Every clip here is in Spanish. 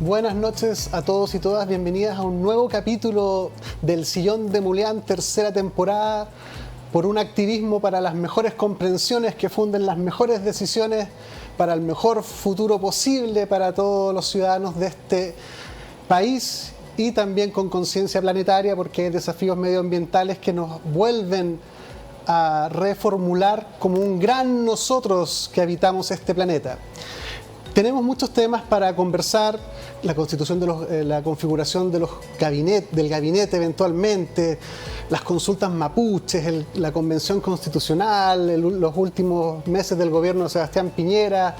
Buenas noches a todos y todas, bienvenidas a un nuevo capítulo del Sillón de Muleán, tercera temporada, por un activismo para las mejores comprensiones que funden las mejores decisiones para el mejor futuro posible para todos los ciudadanos de este país y también con conciencia planetaria, porque hay desafíos medioambientales que nos vuelven a reformular como un gran nosotros que habitamos este planeta. Tenemos muchos temas para conversar, la constitución de la configuración de del gabinete eventualmente, las consultas mapuches, la convención constitucional, los últimos meses del gobierno de Sebastián Piñera,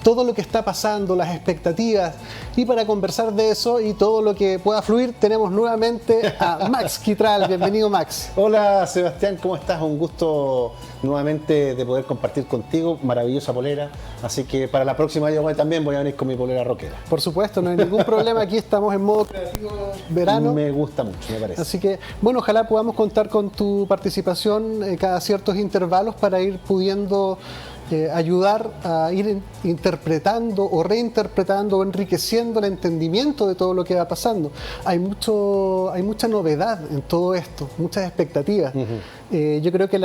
todo lo que está pasando, las expectativas. Y para conversar de eso y todo lo que pueda fluir, tenemos nuevamente a Max Quitral. Bienvenido, Max. Hola, Sebastián, ¿cómo estás? Un gusto nuevamente de poder compartir contigo. Maravillosa polera. Así que para la próxima yo también voy a venir con mi polera rockera. Por supuesto, no hay ningún problema. Aquí estamos en modo creativo verano. Me gusta mucho, me parece. Así que, bueno, ojalá podamos contar con tu participación cada ciertos intervalos para ir pudiendo ayudar a ir interpretando o reinterpretando o enriqueciendo el entendimiento de todo lo que va pasando. Hay mucha novedad en todo esto, muchas expectativas. Yo creo que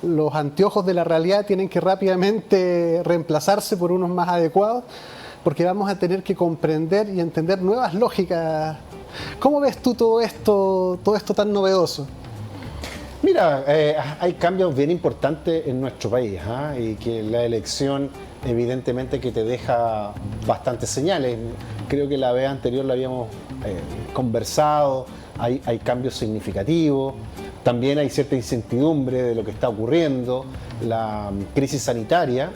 los anteojos de la realidad tienen que rápidamente reemplazarse por unos más adecuados, porque vamos a tener que comprender y entender nuevas lógicas. ¿Cómo ves tú todo esto tan novedoso? Mira, hay cambios bien importantes en nuestro país, y que la elección evidentemente que te deja bastantes señales. Creo que la vez anterior lo habíamos conversado, hay cambios significativos, también hay cierta incertidumbre de lo que está ocurriendo, la crisis sanitaria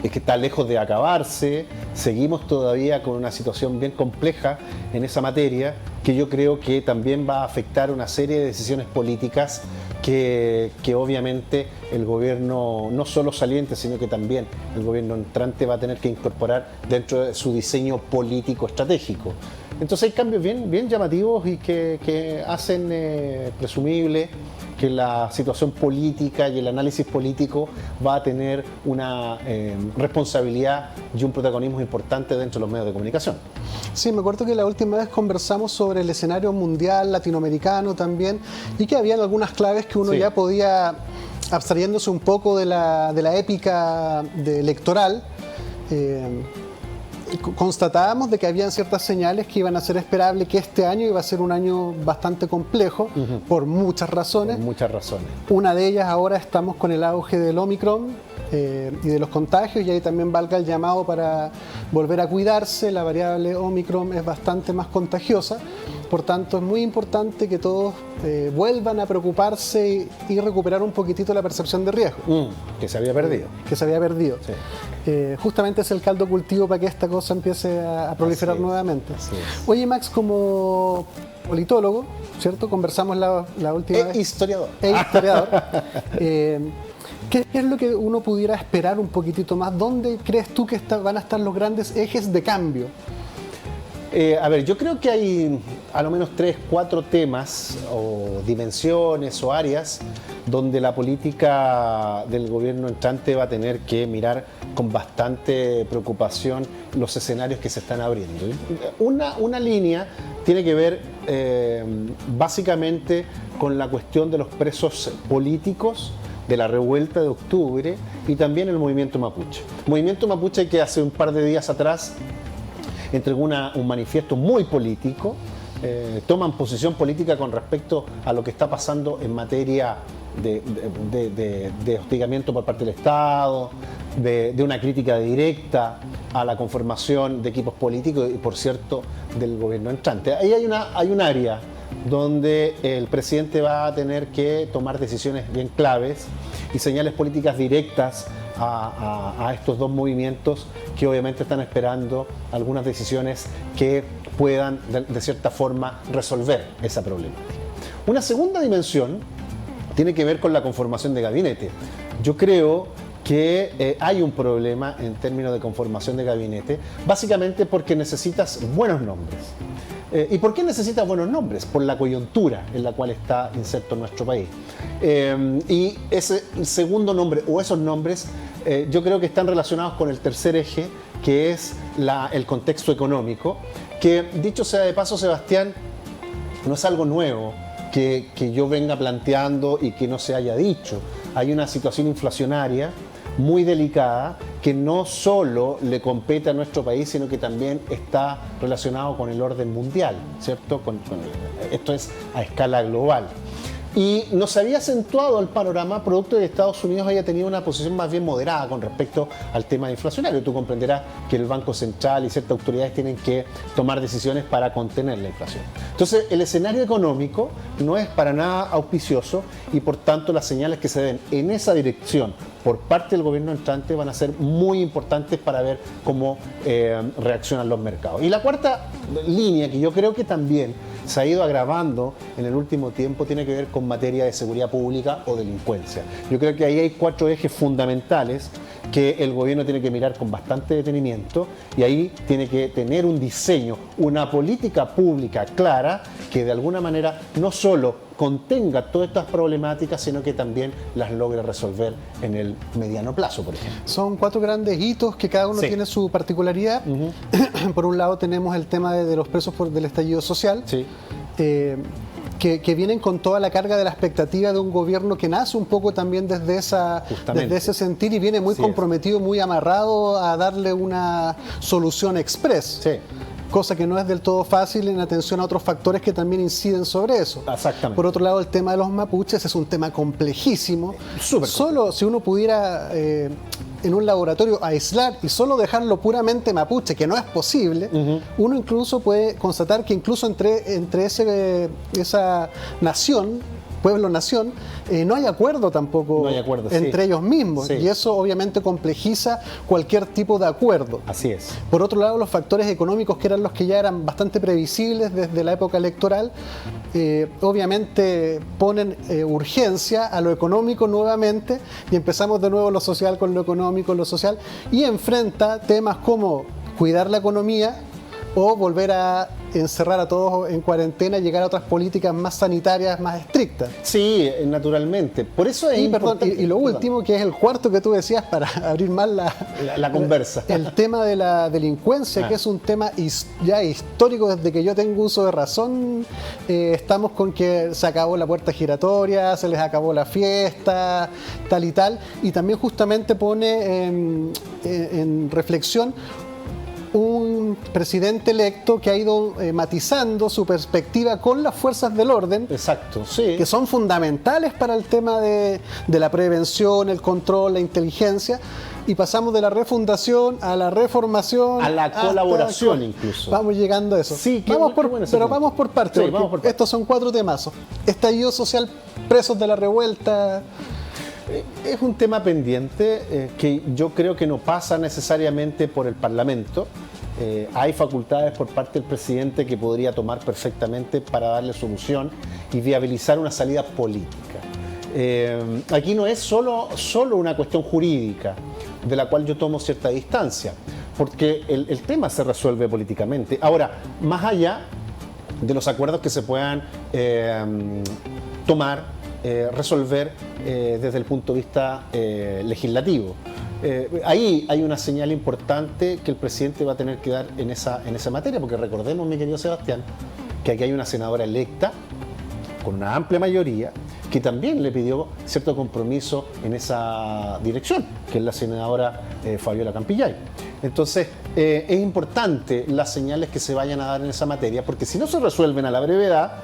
es que está lejos de acabarse, seguimos todavía con una situación bien compleja en esa materia que yo creo que también va a afectar una serie de decisiones políticas que obviamente el gobierno, no solo saliente, sino que también el gobierno entrante va a tener que incorporar dentro de su diseño político estratégico. Entonces hay cambios bien llamativos y que hacen presumible que la situación política y el análisis político va a tener una responsabilidad y un protagonismo importante dentro de los medios de comunicación. Sí, me acuerdo que la última vez conversamos sobre el escenario mundial, latinoamericano también, y que habían algunas claves que uno ya podía, abstrayéndose un poco de la épica electoral, constatábamos de que habían ciertas señales que iban a ser esperables, que este año iba a ser un año bastante complejo por muchas razones. Por muchas razones. Una de ellas, ahora estamos con el auge del Omicron y de los contagios, y ahí también valga el llamado para volver a cuidarse. La variable Omicron es bastante más contagiosa, por tanto es muy importante que todos vuelvan a preocuparse y recuperar un poquitito la percepción de riesgo. Que se había perdido. Sí. Justamente es el caldo cultivo para que esta cosa empiece a proliferar nuevamente. Oye, Max, como politólogo, ¿cierto? Conversamos la última vez. Historiador. Historiador. ¿Qué es lo que uno pudiera esperar un poquitito más? ¿Dónde crees tú que van a estar los grandes ejes de cambio? Yo creo que hay a lo menos 3, 4 temas o dimensiones o áreas donde la política del gobierno entrante va a tener que mirar con bastante preocupación los escenarios que se están abriendo. Una línea tiene que ver básicamente con la cuestión de los presos políticos, de la revuelta de octubre y también el movimiento mapuche. El movimiento mapuche que hace un par de días atrás entregó un manifiesto muy político, toman posición política con respecto a lo que está pasando en materia de hostigamiento por parte del Estado, de una crítica directa a la conformación de equipos políticos y, por cierto, del gobierno entrante. Ahí hay un área donde el presidente va a tener que tomar decisiones bien claves y señales políticas directas a estos dos movimientos que obviamente están esperando algunas decisiones que puedan de cierta forma resolver esa problemática. Una segunda dimensión tiene que ver con la conformación de gabinete. Yo creo que hay un problema en términos de conformación de gabinete, básicamente porque necesitas buenos nombres. ¿Y por qué necesitas buenos nombres? Por la coyuntura en la cual está inserto nuestro país. Y ese segundo nombre o esos nombres yo creo que están relacionados con el tercer eje, que es el contexto económico, que dicho sea de paso, Sebastián, no es algo nuevo que yo venga planteando y que no se haya dicho. Hay una situación inflacionaria muy delicada que no solo le compete a nuestro país, sino que también está relacionado con el orden mundial, ¿cierto? Esto es a escala global. Y nos había acentuado el panorama producto de que Estados Unidos haya tenido una posición más bien moderada con respecto al tema inflacionario. Tú comprenderás que el Banco Central y ciertas autoridades tienen que tomar decisiones para contener la inflación. Entonces, el escenario económico no es para nada auspicioso y por tanto las señales que se den en esa dirección por parte del gobierno entrante van a ser muy importantes para ver cómo reaccionan los mercados. Y la cuarta línea, que yo creo que también se ha ido agravando en el último tiempo, tiene que ver con materia de seguridad pública o delincuencia. Yo creo que ahí hay 4 ejes fundamentales que el gobierno tiene que mirar con bastante detenimiento y ahí tiene que tener un diseño, una política pública clara que de alguna manera no solo contenga todas estas problemáticas, sino que también las logre resolver en el mediano plazo, por ejemplo. Son 4 grandes hitos que cada uno tiene su particularidad. Por un lado tenemos el tema de los presos del estallido social, que vienen con toda la carga de la expectativa de un gobierno que nace un poco también desde ese sentir y viene muy comprometido, muy amarrado a darle una solución express. Sí. Cosa que no es del todo fácil en atención a otros factores que también inciden sobre eso. Exactamente. Por otro lado, el tema de los mapuches es un tema complejísimo. Solo si uno pudiera en un laboratorio aislar y solo dejarlo puramente mapuche, que no es posible, uno incluso puede constatar que incluso entre esa nación, pueblo-nación, no hay acuerdo tampoco entre ellos mismos, y eso obviamente complejiza cualquier tipo de acuerdo. Así es. Por otro lado, los factores económicos, que eran los que ya eran bastante previsibles desde la época electoral, obviamente ponen urgencia a lo económico nuevamente, y empezamos de nuevo lo social con lo económico, lo social, y enfrenta temas como cuidar la economía o volver a encerrar a todos en cuarentena y llegar a otras políticas más sanitarias, más estrictas. Sí, naturalmente. Por eso es importante. Y lo último, que es el cuarto que tú decías para abrir más la conversa. El tema de la delincuencia, que es un tema ya histórico desde que yo tengo uso de razón. Estamos con que se acabó la puerta giratoria, se les acabó la fiesta, tal y tal. Y también justamente pone en reflexión un presidente electo que ha ido matizando su perspectiva con las fuerzas del orden. Exacto, sí. Que son fundamentales para el tema de la prevención, el control, la inteligencia. Y pasamos de la refundación a la reformación. A la colaboración incluso. Vamos llegando a eso. Sí, vamos por partes. Sí, vamos por partes. Estos son 4 temazos. Estallido social, presos de la revuelta. Es un tema pendiente que yo creo que no pasa necesariamente por el Parlamento. Hay facultades por parte del presidente que podría tomar perfectamente para darle solución y viabilizar una salida política. Aquí no es solo una cuestión jurídica, de la cual yo tomo cierta distancia, porque el tema se resuelve políticamente. Ahora, más allá de los acuerdos que se puedan tomar, resolver desde el punto de vista legislativo. Ahí hay una señal importante que el presidente va a tener que dar en esa materia, porque recordemos, mi querido Sebastián, que aquí hay una senadora electa con una amplia mayoría que también le pidió cierto compromiso en esa dirección, que es la senadora Fabiola Campillay. Entonces, es importante las señales que se vayan a dar en esa materia, porque si no se resuelven a la brevedad,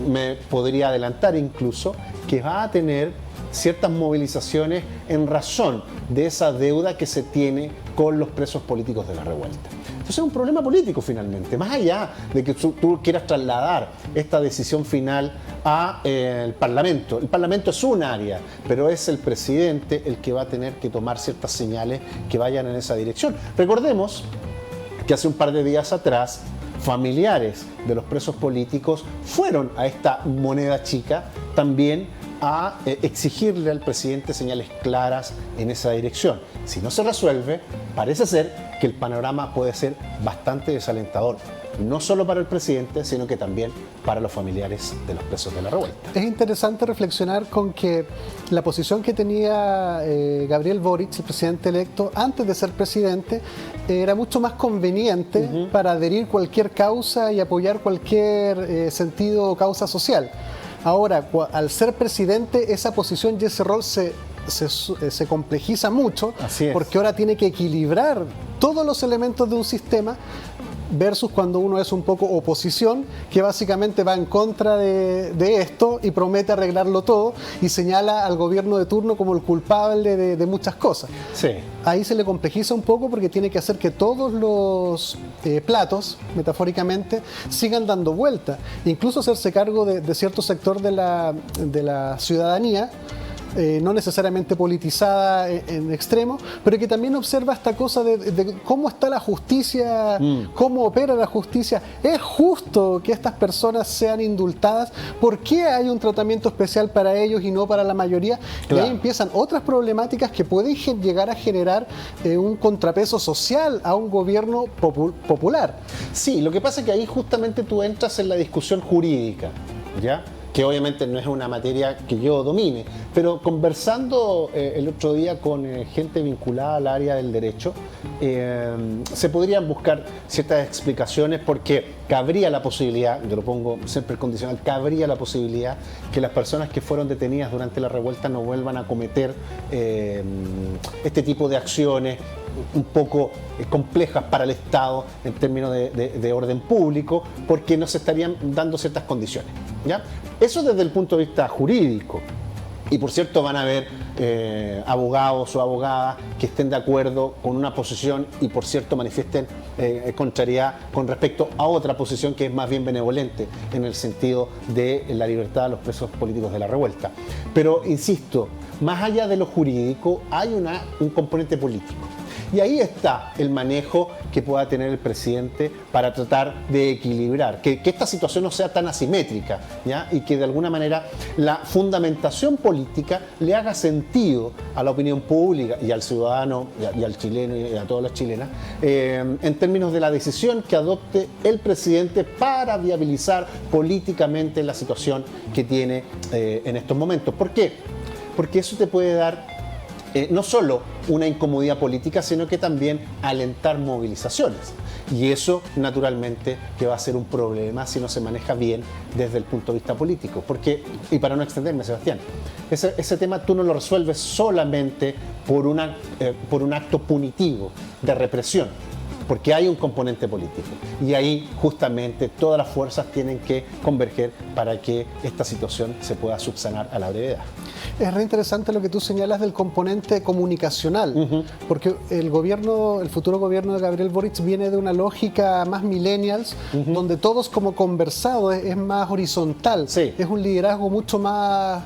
me podría adelantar incluso que va a tener ciertas movilizaciones en razón de esa deuda que se tiene con los presos políticos de la revuelta. Entonces es un problema político finalmente, más allá de que tú quieras trasladar esta decisión final al Parlamento. El Parlamento es un área, pero es el presidente el que va a tener que tomar ciertas señales que vayan en esa dirección. Recordemos que hace un par de días atrás familiares de los presos políticos fueron a esta moneda chica también a exigirle al presidente señales claras en esa dirección. Si no se resuelve, parece ser que el panorama puede ser bastante desalentador no solo para el presidente, sino que también para los familiares de los presos de la revuelta. Es interesante reflexionar con que la posición que tenía Gabriel Boric, el presidente electo, antes de ser presidente, era mucho más conveniente para adherir cualquier causa y apoyar cualquier sentido o causa social. Ahora, al ser presidente, esa posición y ese rol se complejiza mucho, porque ahora tiene que equilibrar todos los elementos de un sistema versus cuando uno es un poco oposición, que básicamente va en contra de esto y promete arreglarlo todo y señala al gobierno de turno como el culpable de muchas cosas. Sí. Ahí se le complejiza un poco porque tiene que hacer que todos los platos, metafóricamente, sigan dando vuelta. Incluso hacerse cargo de cierto sector de la ciudadanía, no necesariamente politizada en extremo, pero que también observa esta cosa de cómo está la justicia, cómo opera la justicia. ¿Es justo que estas personas sean indultadas? ¿Por qué hay un tratamiento especial para ellos y no para la mayoría? Claro. Y ahí empiezan otras problemáticas que pueden llegar a generar un contrapeso social a un gobierno popular. Sí, lo que pasa es que ahí justamente tú entras en la discusión jurídica, ¿ya? Que obviamente no es una materia que yo domine, pero conversando el otro día con gente vinculada al área del derecho, se podrían buscar ciertas explicaciones porque cabría la posibilidad, yo lo pongo siempre condicional, cabría la posibilidad que las personas que fueron detenidas durante la revuelta no vuelvan a cometer este tipo de acciones un poco complejas para el Estado en términos de orden público, porque no se estarían dando ciertas condiciones, ¿ya? Eso desde el punto de vista jurídico. Y por cierto van a haber abogados o abogadas que estén de acuerdo con una posición y por cierto manifiesten contrariedad con respecto a otra posición que es más bien benevolente en el sentido de la libertad de los presos políticos de la revuelta. Pero insisto, más allá de lo jurídico hay un componente político. Y ahí está el manejo que pueda tener el presidente para tratar de equilibrar, que esta situación no sea tan asimétrica, ¿ya? Y que de alguna manera la fundamentación política le haga sentido a la opinión pública y al ciudadano y al chileno y a todas las chilenas en términos de la decisión que adopte el presidente para viabilizar políticamente la situación que tiene en estos momentos. ¿Por qué? Porque eso te puede dar no solo una incomodidad política, sino que también alentar movilizaciones. Y eso, naturalmente, que va a ser un problema si no se maneja bien desde el punto de vista político. Porque, y para no extenderme, Sebastián, ese tema tú no lo resuelves solamente por un acto punitivo de represión, porque hay un componente político. Y ahí, justamente, todas las fuerzas tienen que converger para que esta situación se pueda subsanar a la brevedad. Es re interesante lo que tú señalas del componente comunicacional, porque el futuro gobierno de Gabriel Boric viene de una lógica más millennials, donde todos como conversados, es más horizontal, sí. Es un liderazgo mucho más...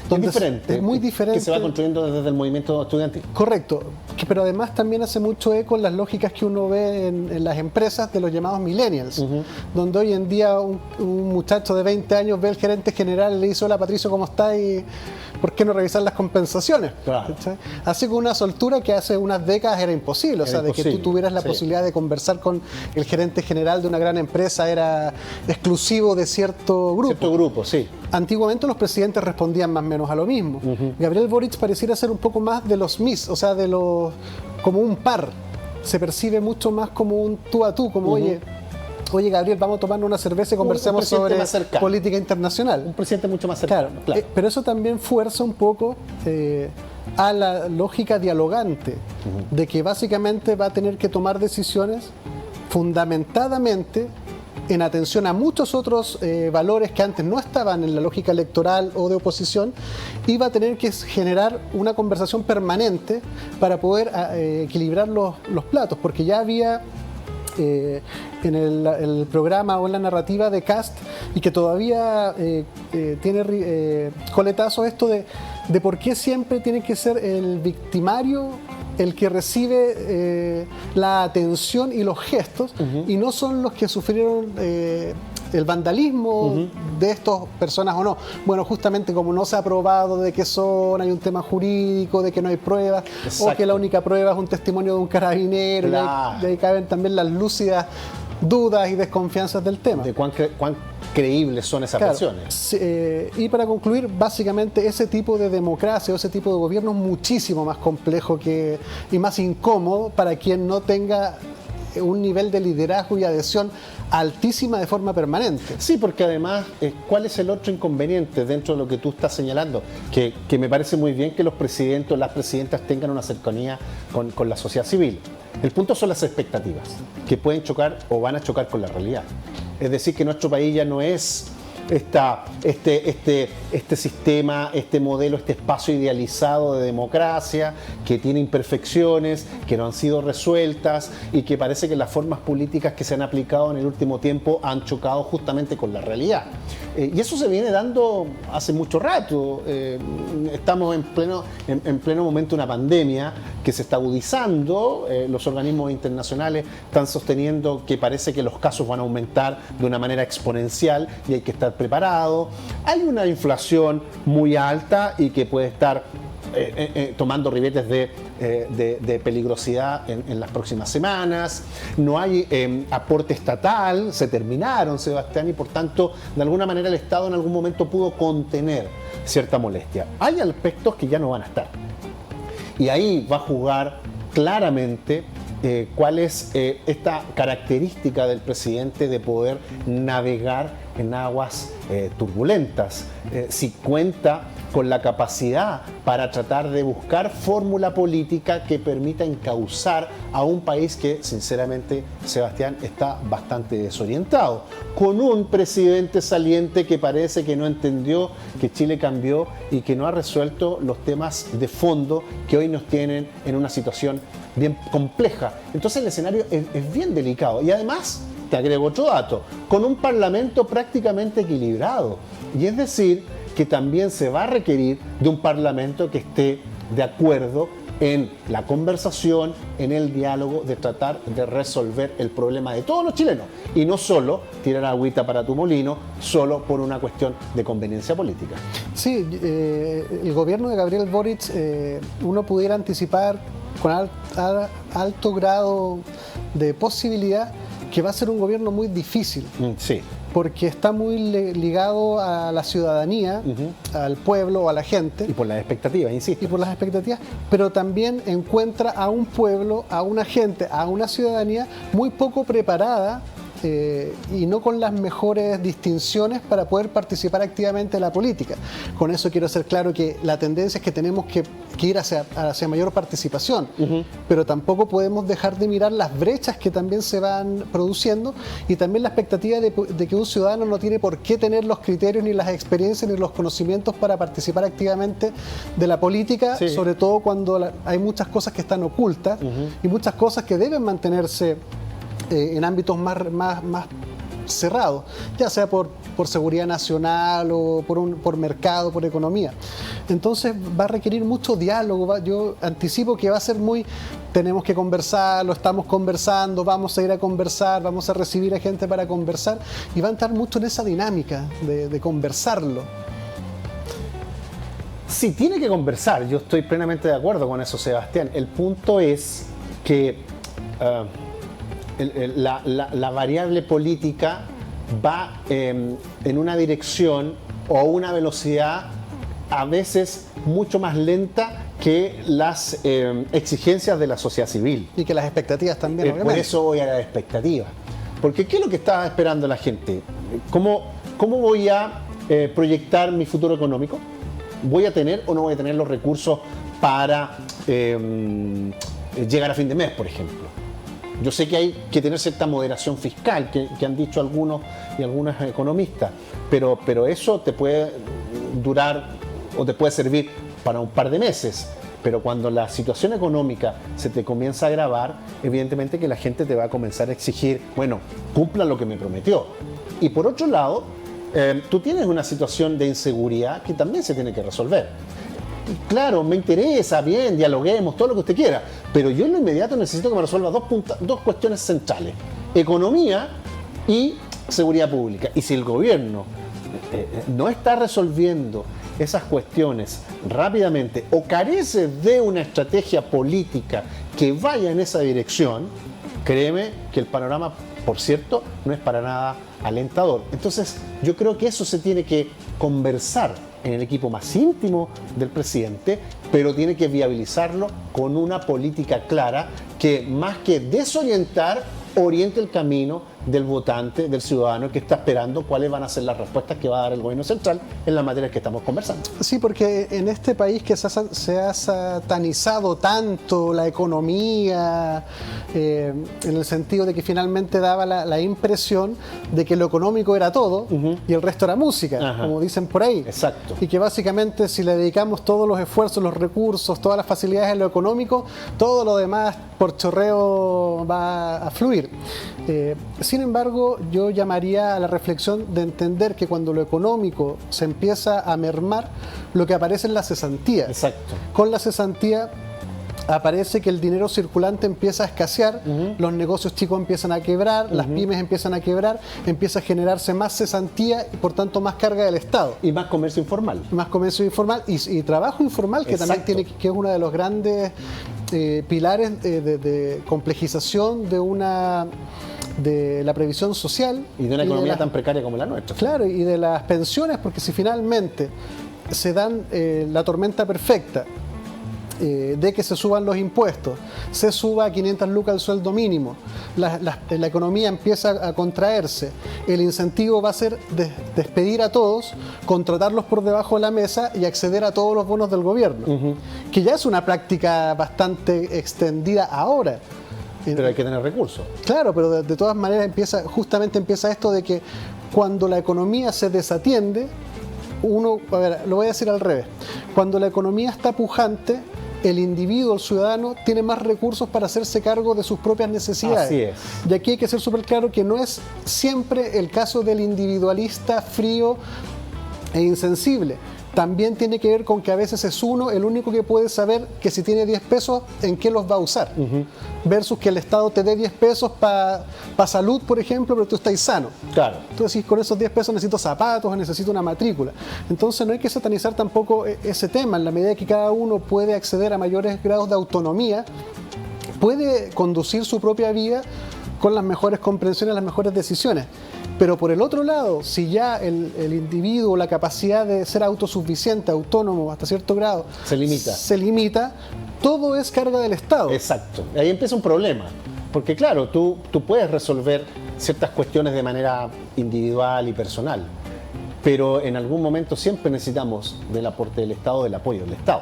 Es muy diferente. Que se va construyendo desde el movimiento estudiantil. Correcto, pero además también hace mucho eco en las lógicas que uno ve en las empresas de los llamados millennials, donde hoy en día un muchacho de 20 años ve al gerente general y le dice: hola Patricio, ¿cómo estás? Y ¿por qué no revisar las compensaciones? Claro. Así con una soltura que hace unas décadas era imposible, o sea, de que tú tuvieras la posibilidad de conversar con el gerente general de una gran empresa era exclusivo de cierto grupo. Cierto grupo, sí. Antiguamente los presidentes respondían más o menos a lo mismo. Gabriel Boric pareciera ser un poco más de los mis, o sea, como un par. Se percibe mucho más como un tú a tú, como oye Gabriel, vamos a tomarnos una cerveza y conversemos sobre política internacional. Un presidente mucho más cercano. Claro. Pero eso también fuerza un poco a la lógica dialogante, de que básicamente va a tener que tomar decisiones fundamentadamente en atención a muchos otros valores que antes no estaban en la lógica electoral o de oposición, y va a tener que generar una conversación permanente para poder equilibrar los platos, porque ya había en el programa o en la narrativa de Kast, y que todavía tiene coletazos esto de por qué siempre tiene que ser el victimario el que recibe la atención y los gestos, y no son los que sufrieron el vandalismo de estas personas o no. Bueno, justamente como no se ha probado de qué son, hay un tema jurídico, de que no hay pruebas, o que la única prueba es un testimonio de un carabinero, claro. y ahí caben también las lúcidas dudas y desconfianzas del tema. De cuán creíbles son esas versiones. Y para concluir, básicamente ese tipo de democracia o ese tipo de gobierno es muchísimo más complejo y más incómodo para quien no tenga un nivel de liderazgo y adhesión altísima de forma permanente. Sí, porque además, ¿cuál es el otro inconveniente dentro de lo que tú estás señalando? Que me parece muy bien que los presidentes o las presidentas tengan una cercanía con la sociedad civil. El punto son las expectativas, que pueden chocar o van a chocar con la realidad. Es decir, que nuestro país ya no es este sistema, este modelo, este espacio idealizado de democracia que tiene imperfecciones, que no han sido resueltas y que parece que las formas políticas que se han aplicado en el último tiempo han chocado justamente con la realidad. Y eso se viene dando hace mucho rato. Estamos en pleno momento de una pandemia que se está agudizando. Los organismos internacionales están sosteniendo que parece que los casos van a aumentar de una manera exponencial y hay que estar preparado. Hay una inflación muy alta y que puede estar tomando ribetes de peligrosidad en las próximas semanas. No hay aporte estatal, se terminaron, Sebastián, y por tanto, de alguna manera el Estado en algún momento pudo contener cierta molestia. Hay aspectos que ya no van a estar. Y ahí va a jugar claramente cuál es esta característica del presidente de poder navegar en aguas turbulentas, si cuenta con la capacidad para tratar de buscar fórmula política que permita encauzar a un país que, sinceramente, Sebastián, está bastante desorientado, con un presidente saliente que parece que no entendió que Chile cambió y que no ha resuelto los temas de fondo que hoy nos tienen en una situación bien compleja. Entonces el escenario es bien delicado y además, te agrego otro dato, con un parlamento prácticamente equilibrado, y es decir, que también se va a requerir de un parlamento que esté de acuerdo en la conversación, en el diálogo, de tratar de resolver el problema de todos los chilenos y no solo tirar agüita para tu molino solo por una cuestión de conveniencia política. Sí, el gobierno de Gabriel Boric, uno pudiera anticipar con alto grado de posibilidad que va a ser un gobierno muy difícil. Sí. Porque está muy ligado a la ciudadanía, al pueblo, a la gente. Y por las expectativas, insisto. Y por las expectativas, pero también encuentra a un pueblo, a una gente, a una ciudadanía muy poco preparada y no con las mejores distinciones para poder participar activamente en la política. Con eso quiero hacer claro que la tendencia es que tenemos que ir hacia mayor participación, pero tampoco podemos dejar de mirar las brechas que también se van produciendo y también la expectativa de que un ciudadano no tiene por qué tener los criterios, ni las experiencias, ni los conocimientos para participar activamente de la política, sí. Sobre todo cuando hay muchas cosas que están ocultas y muchas cosas que deben mantenerse en ámbitos más cerrados, ya sea por seguridad nacional o por mercado, por economía. Entonces va a requerir mucho diálogo. Yo anticipo que va a ser tenemos que conversar, lo estamos conversando, vamos a ir a conversar, vamos a recibir a gente para conversar y va a entrar mucho en esa dinámica de conversarlo. Sí, tiene que conversar, yo estoy plenamente de acuerdo con eso, Sebastián. El punto es que la variable política va en una dirección o a una velocidad a veces mucho más lenta que las exigencias de la sociedad civil. Y que las expectativas también, obviamente. Por eso voy a las expectativas. Porque ¿qué es lo que está esperando la gente? ¿Cómo voy a proyectar mi futuro económico? ¿Voy a tener o no voy a tener los recursos para llegar a fin de mes, por ejemplo? Yo sé que hay que tener cierta moderación fiscal, que han dicho algunos y algunas economistas, pero eso te puede durar o te puede servir para un par de meses. Pero cuando la situación económica se te comienza a agravar, evidentemente que la gente te va a comenzar a exigir, bueno, cumpla lo que me prometió. Y por otro lado, tú tienes una situación de inseguridad que también se tiene que resolver. Claro, me interesa, bien, dialoguemos, todo lo que usted quiera, pero yo en lo inmediato necesito que me resuelva dos cuestiones centrales: economía y seguridad pública. Y si el gobierno no está resolviendo esas cuestiones rápidamente o carece de una estrategia política que vaya en esa dirección, Créeme que el panorama, por cierto, no es para nada alentador. Entonces, yo creo que eso se tiene que conversar en el equipo más íntimo del presidente, pero tiene que viabilizarlo con una política clara que, más que desorientar, oriente el camino del votante, del ciudadano que está esperando cuáles van a ser las respuestas que va a dar el gobierno central en las materias que estamos conversando. Sí, porque en este país que se ha satanizado tanto la economía, en el sentido de que finalmente daba la impresión de que lo económico era todo y el resto era música, Ajá. como dicen por ahí. Exacto. Y que básicamente si le dedicamos todos los esfuerzos, los recursos, todas las facilidades en lo económico, todo lo demás por chorreo va a fluir. Sin embargo, yo llamaría a la reflexión de entender que cuando lo económico se empieza a mermar, lo que aparece es la cesantía. Exacto. Con la cesantía aparece que el dinero circulante empieza a escasear, los negocios chicos empiezan a quebrar, las pymes empiezan a quebrar, empieza a generarse más cesantía y por tanto más carga del Estado. Y más comercio informal. Más comercio informal y trabajo informal, que Exacto. también que es uno de los grandes pilares de complejización de la previsión social. Y de una economía las- tan precaria como la nuestra. Claro, y de las pensiones, porque si finalmente se dan la tormenta perfecta de que se suban los impuestos, se suba a 500 lucas el sueldo mínimo, la economía empieza a contraerse, el incentivo va a ser despedir a todos, contratarlos por debajo de la mesa y acceder a todos los bonos del gobierno, que ya es una práctica bastante extendida ahora. Pero hay que tener recursos. Claro, pero de todas maneras justamente empieza esto de que cuando la economía se desatiende, lo voy a decir al revés, cuando la economía está pujante, el individuo, el ciudadano, tiene más recursos para hacerse cargo de sus propias necesidades. Así es. Y aquí hay que ser súper claro que no es siempre el caso del individualista frío e insensible. También tiene que ver con que a veces es uno el único que puede saber que si tiene 10 pesos, en qué los va a usar. Versus que el Estado te dé 10 pesos para salud, por ejemplo, pero tú estás sano. Claro. Tú decís, con esos 10 pesos necesito zapatos o necesito una matrícula. Entonces no hay que satanizar tampoco ese tema. En la medida que cada uno puede acceder a mayores grados de autonomía, puede conducir su propia vida con las mejores comprensiones, las mejores decisiones. Pero por el otro lado, si ya el individuo, la capacidad de ser autosuficiente, autónomo hasta cierto grado, Se limita. todo es carga del Estado. Exacto. Ahí empieza un problema. Porque claro, tú puedes resolver ciertas cuestiones de manera individual y personal, pero en algún momento siempre necesitamos del aporte del Estado, del apoyo del Estado.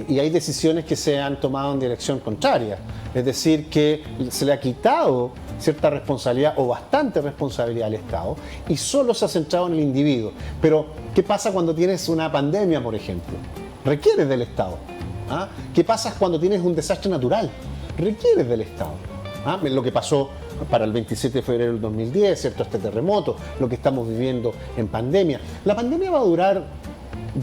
Y hay decisiones que se han tomado en dirección contraria. Es decir, que se le ha quitado cierta responsabilidad o bastante responsabilidad al Estado y solo se ha centrado en el individuo. Pero, ¿qué pasa cuando tienes una pandemia, por ejemplo? Requieres del Estado. ¿Ah? ¿Qué pasa cuando tienes un desastre natural? Requieres del Estado. ¿Ah? Lo que pasó para el 27 de febrero del 2010, ¿cierto? Este terremoto, lo que estamos viviendo en pandemia. ¿La pandemia va a durar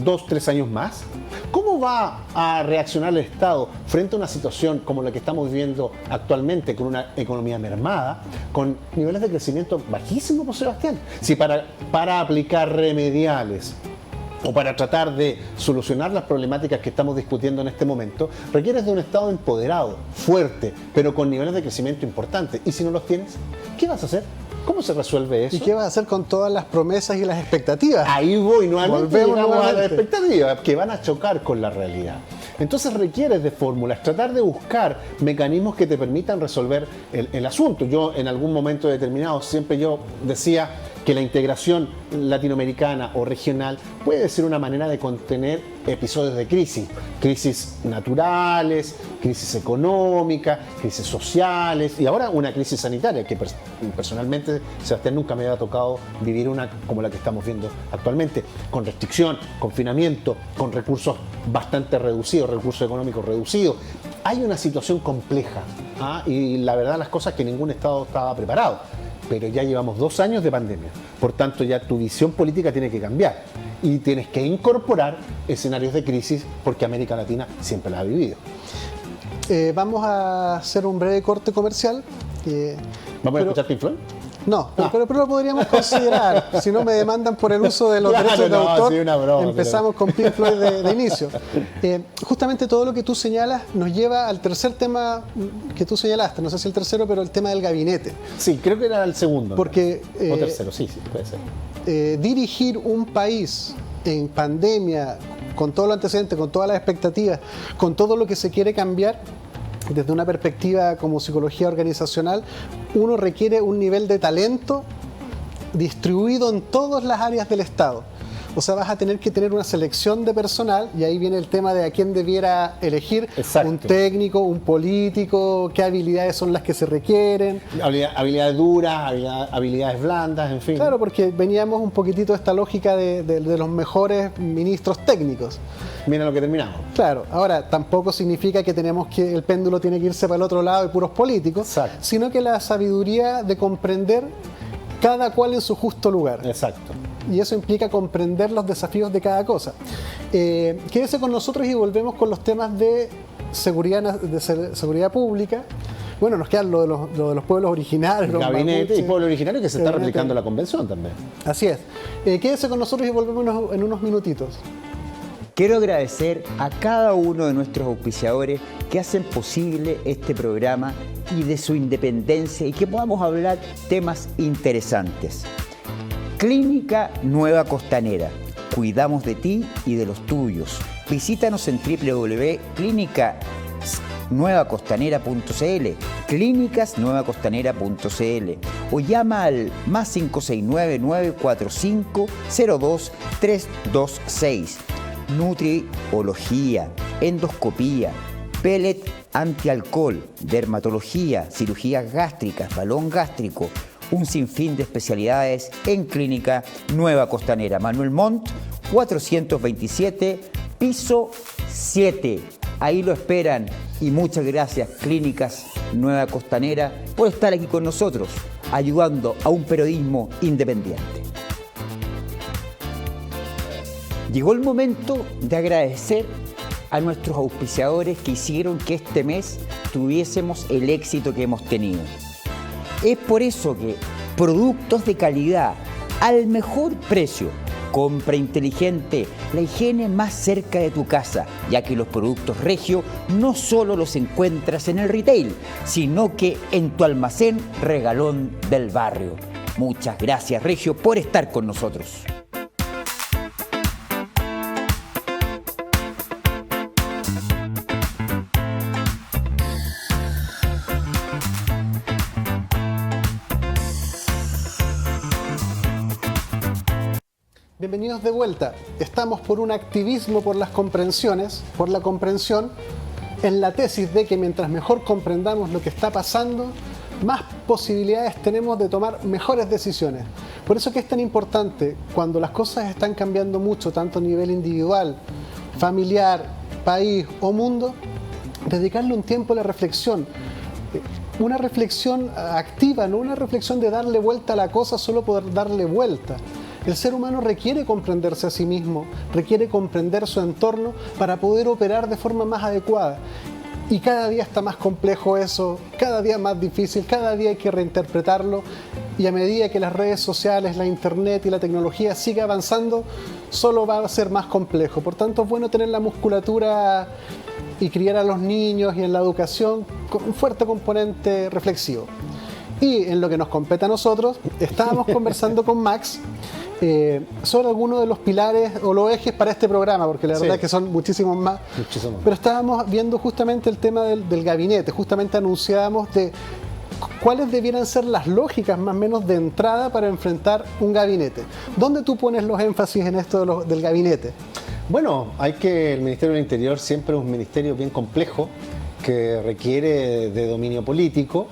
2-3 años más? ¿Cómo va a reaccionar el Estado frente a una situación como la que estamos viviendo actualmente, con una economía mermada, con niveles de crecimiento bajísimos, por Sebastián? Si para aplicar remediales o para tratar de solucionar las problemáticas que estamos discutiendo en este momento, requieres de un Estado empoderado, fuerte, pero con niveles de crecimiento importantes. Y si no los tienes, ¿qué vas a hacer? ¿Cómo se resuelve eso? ¿Y qué vas a hacer con todas las promesas y las expectativas? Ahí voy, nuevamente Volvemos llegamos a las nuevamente. expectativas que van a chocar con la realidad. Entonces requieres de fórmulas, tratar de buscar mecanismos que te permitan resolver el asunto. Yo en algún momento determinado siempre yo decía que la integración latinoamericana o regional puede ser una manera de contener episodios de crisis naturales, crisis económicas, crisis sociales y ahora una crisis sanitaria que personalmente, Sebastián, nunca me había tocado vivir una como la que estamos viendo actualmente, con restricción, confinamiento, con recursos bastante reducidos, recursos económicos reducidos. Hay una situación compleja, ¿ah? Y la verdad las cosas que ningún Estado estaba preparado. Pero ya llevamos 2 años de pandemia, por tanto ya tu visión política tiene que cambiar y tienes que incorporar escenarios de crisis porque América Latina siempre la ha vivido. Vamos a hacer un breve corte comercial. ¿Vamos a escuchar Pink Floyd? No, pero lo podríamos considerar. Si no me demandan por el uso de los derechos de autor, sí, una broma, empezamos con Pink Floyd de inicio. Justamente todo lo que tú señalas nos lleva al tercer tema que tú señalaste. No sé si el tercero, pero el tema del gabinete. Sí, creo que era el segundo. Porque, o tercero, sí, puede ser. Dirigir un país en pandemia, con todo lo antecedente, con todas las expectativas, con todo lo que se quiere cambiar, desde una perspectiva como psicología organizacional, uno requiere un nivel de talento distribuido en todas las áreas del Estado. O sea, vas a tener que tener una selección de personal, y ahí viene el tema de a quién debiera elegir. Exacto. Un técnico, un político, qué habilidades son las que se requieren. Habilidades duras, habilidades blandas, en fin. Claro, porque veníamos un poquitito de esta lógica de los mejores ministros técnicos. Mira lo que terminamos. Claro, ahora tampoco significa que el péndulo tiene que irse para el otro lado y puros políticos, exacto, sino que la sabiduría de comprender cada cual en su justo lugar. Exacto. Y eso implica comprender los desafíos de cada cosa. Quédese con nosotros y volvemos con los temas de seguridad pública. Bueno, nos quedan lo de los pueblos originarios. El gabinete mapuches, y pueblo originario que se está replicando en la convención también. Así es. Quédese con nosotros y volvemos en unos minutitos. Quiero agradecer a cada uno de nuestros auspiciadores que hacen posible este programa y de su independencia y que podamos hablar temas interesantes. Clínica Nueva Costanera. Cuidamos de ti y de los tuyos. Visítanos en www.clínicasnuevacostanera.cl, clínicasnuevacostanera.cl o llama al +569-945-02-326. Nutriología, endoscopía, pellet antialcohol, dermatología, cirugías gástricas, balón gástrico, un sinfín de especialidades en Clínica Nueva Costanera. Manuel Montt, 427, piso 7. Ahí lo esperan y muchas gracias Clínicas Nueva Costanera por estar aquí con nosotros, ayudando a un periodismo independiente. Llegó el momento de agradecer a nuestros auspiciadores que hicieron que este mes tuviésemos el éxito que hemos tenido. Es por eso que productos de calidad al mejor precio, compra inteligente, la higiene más cerca de tu casa, ya que los productos Regio no solo los encuentras en el retail, sino que en tu almacén regalón del barrio. Muchas gracias Regio por estar con nosotros. Bienvenidos de vuelta. Estamos por un activismo por las comprensiones, por la comprensión, en la tesis de que mientras mejor comprendamos lo que está pasando, más posibilidades tenemos de tomar mejores decisiones. Por eso que es tan importante, cuando las cosas están cambiando mucho, tanto a nivel individual, familiar, país o mundo, dedicarle un tiempo a la reflexión. Una reflexión activa, no una reflexión de darle vuelta a la cosa solo por darle vuelta. El ser humano requiere comprenderse a sí mismo, requiere comprender su entorno para poder operar de forma más adecuada. Y cada día está más complejo eso, cada día más difícil, cada día hay que reinterpretarlo. Y a medida que las redes sociales, la internet y la tecnología siga avanzando, solo va a ser más complejo. Por tanto, es bueno tener la musculatura y criar a los niños y en la educación con un fuerte componente reflexivo. Y en lo que nos compete a nosotros, estábamos conversando con Max sobre algunos de los pilares o los ejes para este programa, porque la verdad es que son muchísimos más. Pero estábamos viendo justamente el tema del gabinete, justamente anunciábamos de cuáles debieran ser las lógicas más o menos de entrada para enfrentar un gabinete. ¿Dónde tú pones los énfasis en esto del gabinete? Bueno, el Ministerio del Interior siempre es un ministerio bien complejo que requiere de dominio político.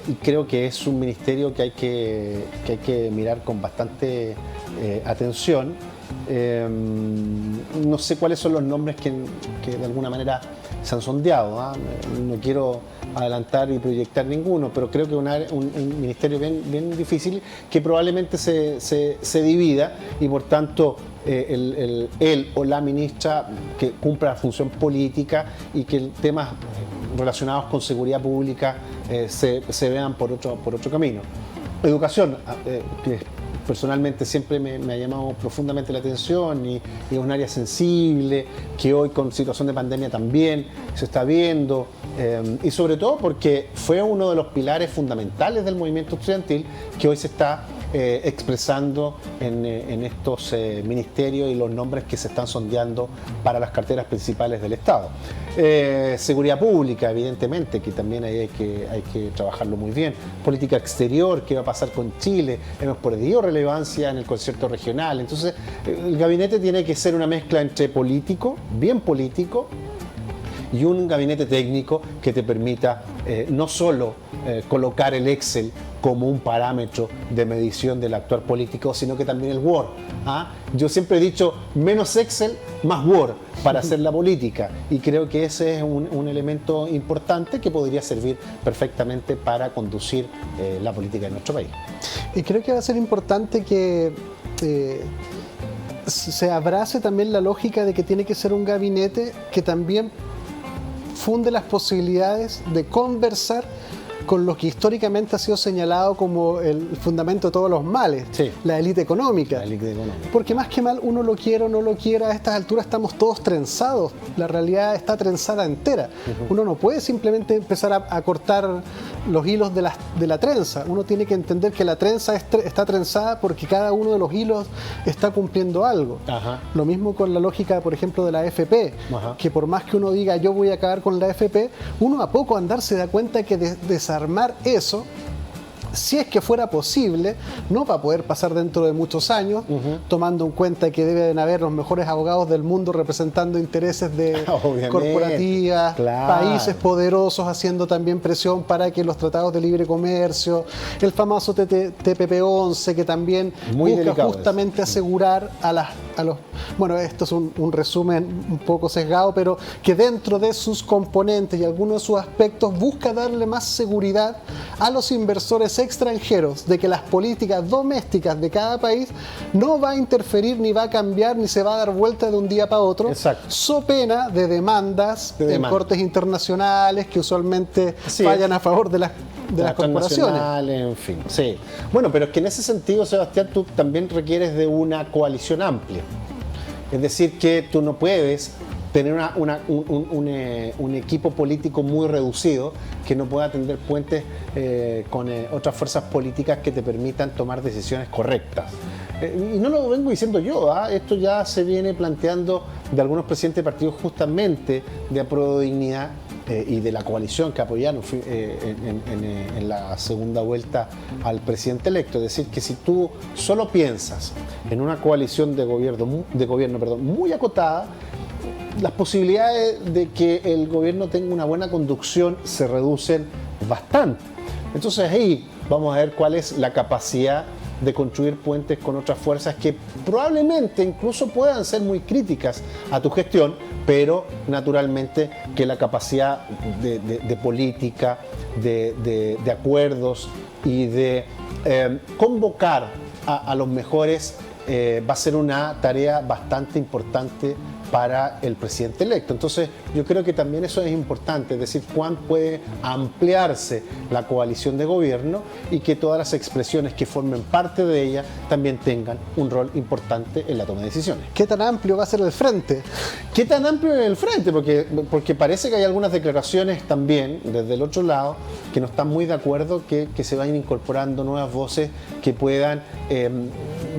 Y creo que es un ministerio que hay que mirar con bastante atención. No sé cuáles son los nombres que de alguna manera se han sondeado, no quiero adelantar y proyectar ninguno, pero creo que un ministerio bien difícil que probablemente se divida y por tanto él o la ministra que cumpla la función política y que temas relacionados con seguridad pública se vean por otro camino. Educación, que personalmente siempre me ha llamado profundamente la atención y es un área sensible, que hoy con situación de pandemia también se está viendo, y sobre todo porque fue uno de los pilares fundamentales del movimiento estudiantil que hoy se está expresando en estos ministerios y los nombres que se están sondeando para las carteras principales del Estado. Seguridad pública, evidentemente, que también ahí hay que trabajarlo muy bien. Política exterior, ¿qué va a pasar con Chile? Hemos perdido relevancia en el concierto regional. Entonces, el gabinete tiene que ser una mezcla entre político, bien político, y un gabinete técnico que te permita no solo colocar el Excel como un parámetro de medición del actuar político, sino que también el Word. Yo siempre he dicho, menos Excel, más Word para hacer la política, y creo que ese es un elemento importante que podría servir perfectamente para conducir la política de nuestro país. Y creo que va a ser importante que se abrace también la lógica de que tiene que ser un gabinete que también funde las posibilidades de conversar con lo que históricamente ha sido señalado como el fundamento de todos los males, sí, la élite económica. La élite económica. Porque más que mal, uno lo quiera o no lo quiera, a estas alturas estamos todos trenzados, la realidad está trenzada entera. Uno no puede simplemente empezar a cortar los hilos de la trenza, uno tiene que entender que la trenza está trenzada porque cada uno de los hilos está cumpliendo algo. Ajá. Lo mismo con la lógica, por ejemplo, de la AFP, Ajá, que por más que uno diga yo voy a acabar con la AFP, uno a poco andar se da cuenta que desarmar eso, si es que fuera posible, no va a poder pasar dentro de muchos años, tomando en cuenta que deben haber los mejores abogados del mundo representando intereses de corporativas, claro, países poderosos haciendo también presión para que los tratados de libre comercio, el famoso TPP-11 que también muy busca justamente asegurar a los... Bueno, esto es un resumen un poco sesgado, pero que dentro de sus componentes y algunos de sus aspectos busca darle más seguridad a los inversores extranjeros de que las políticas domésticas de cada país no va a interferir, ni va a cambiar, ni se va a dar vuelta de un día para otro, so pena de demandas en cortes internacionales que usualmente fallan a favor de las corporaciones. En fin, sí. Bueno, pero es que en ese sentido, Sebastián, tú también requieres de una coalición amplia. Es decir, que tú no puedes tener un equipo político muy reducido que no pueda tender puentes con otras fuerzas políticas que te permitan tomar decisiones correctas. Y no lo vengo diciendo yo, esto ya se viene planteando de algunos presidentes de partidos justamente de Apruebo Dignidad y de la coalición que apoyaron en la segunda vuelta al presidente electo. Es decir, que si tú solo piensas en una coalición de gobierno muy acotada, las posibilidades de que el gobierno tenga una buena conducción se reducen bastante. Entonces ahí vamos a ver cuál es la capacidad de construir puentes con otras fuerzas que probablemente incluso puedan ser muy críticas a tu gestión, pero naturalmente que la capacidad de política, de acuerdos y de convocar a los mejores va a ser una tarea bastante importante para el presidente electo. Entonces yo creo que también eso es importante, es decir, cuán puede ampliarse la coalición de gobierno y que todas las expresiones que formen parte de ella también tengan un rol importante en la toma de decisiones. ¿Qué tan amplio va a ser el frente? ¿Qué tan amplio es el frente? Porque parece que hay algunas declaraciones también desde el otro lado que no están muy de acuerdo que se vayan incorporando nuevas voces que puedan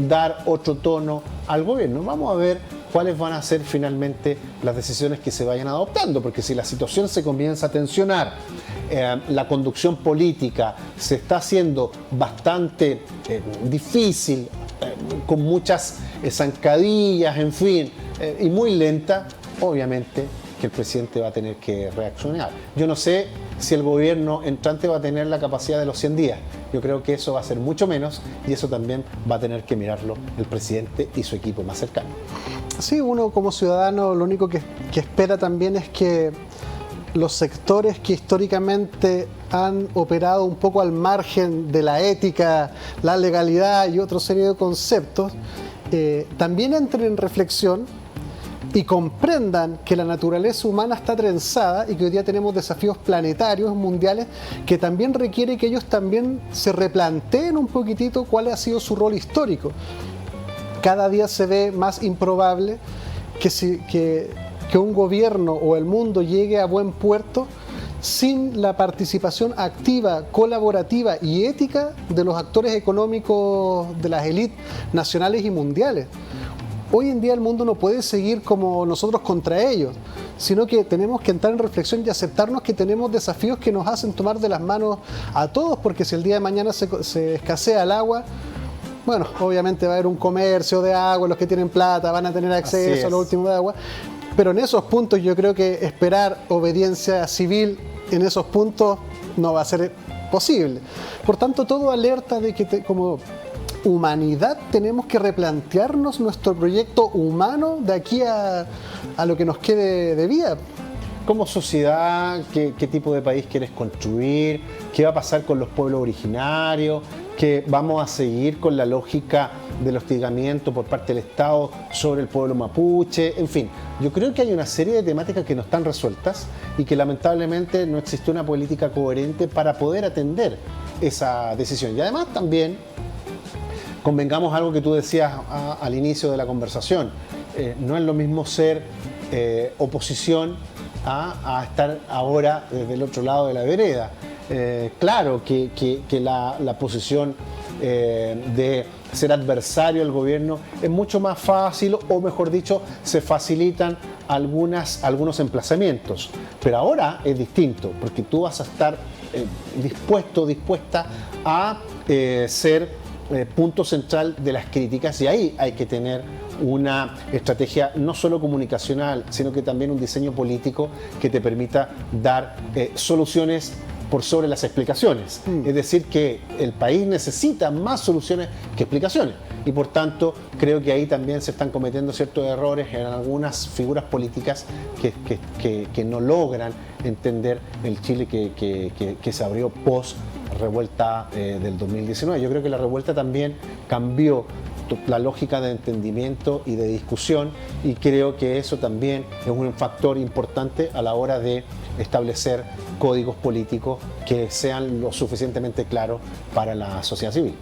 dar otro tono al gobierno. Vamos a ver cuáles van a ser finalmente las decisiones que se vayan adoptando, porque si la situación se comienza a tensionar, la conducción política se está haciendo bastante difícil, con muchas zancadillas, en fin, y muy lenta, obviamente que el presidente va a tener que reaccionar. Yo no sé si el gobierno entrante va a tener la capacidad de los 100 días. Yo creo que eso va a ser mucho menos y eso también va a tener que mirarlo el presidente y su equipo más cercano. Sí, uno como ciudadano lo único que espera también es que los sectores que históricamente han operado un poco al margen de la ética, la legalidad y otra serie de conceptos, también entren en reflexión y comprendan que la naturaleza humana está trenzada y que hoy día tenemos desafíos planetarios, mundiales, que también requiere que ellos también se replanteen un poquitito cuál ha sido su rol histórico. Cada día se ve más improbable que un gobierno o el mundo llegue a buen puerto sin la participación activa, colaborativa y ética de los actores económicos de las élites nacionales y mundiales. Hoy en día el mundo no puede seguir como nosotros contra ellos, sino que tenemos que entrar en reflexión y aceptarnos que tenemos desafíos que nos hacen tomar de las manos a todos, porque si el día de mañana se escasea el agua, bueno, obviamente va a haber un comercio de agua, los que tienen plata van a tener acceso a lo último de agua, pero en esos puntos yo creo que esperar obediencia civil en esos puntos no va a ser posible. Por tanto, todo alerta de que como humanidad tenemos que replantearnos nuestro proyecto humano de aquí a lo que nos quede de vida. Como sociedad, ¿qué tipo de país quieres construir? ¿Qué va a pasar con los pueblos originarios? ¿Que vamos a seguir con la lógica del hostigamiento por parte del Estado sobre el pueblo mapuche? En fin, yo creo que hay una serie de temáticas que no están resueltas y que lamentablemente no existe una política coherente para poder atender esa decisión. Y además también convengamos algo que tú decías al inicio de la conversación. No es lo mismo ser oposición a estar ahora desde el otro lado de la vereda. Claro que la posición de ser adversario al gobierno es mucho más fácil, o mejor dicho, se facilitan algunos emplazamientos. Pero ahora es distinto, porque tú vas a estar dispuesta a ser punto central de las críticas, y ahí hay que tener una estrategia no solo comunicacional, sino que también un diseño político que te permita dar soluciones por sobre las explicaciones. Es decir, que el país necesita más soluciones que explicaciones, y por tanto creo que ahí también se están cometiendo ciertos errores en algunas figuras políticas que no logran entender el Chile que se abrió post revuelta del 2019. Yo creo que la revuelta también cambió la lógica de entendimiento y de discusión, y creo que eso también es un factor importante a la hora de establecer códigos políticos que sean lo suficientemente claros para la sociedad civil.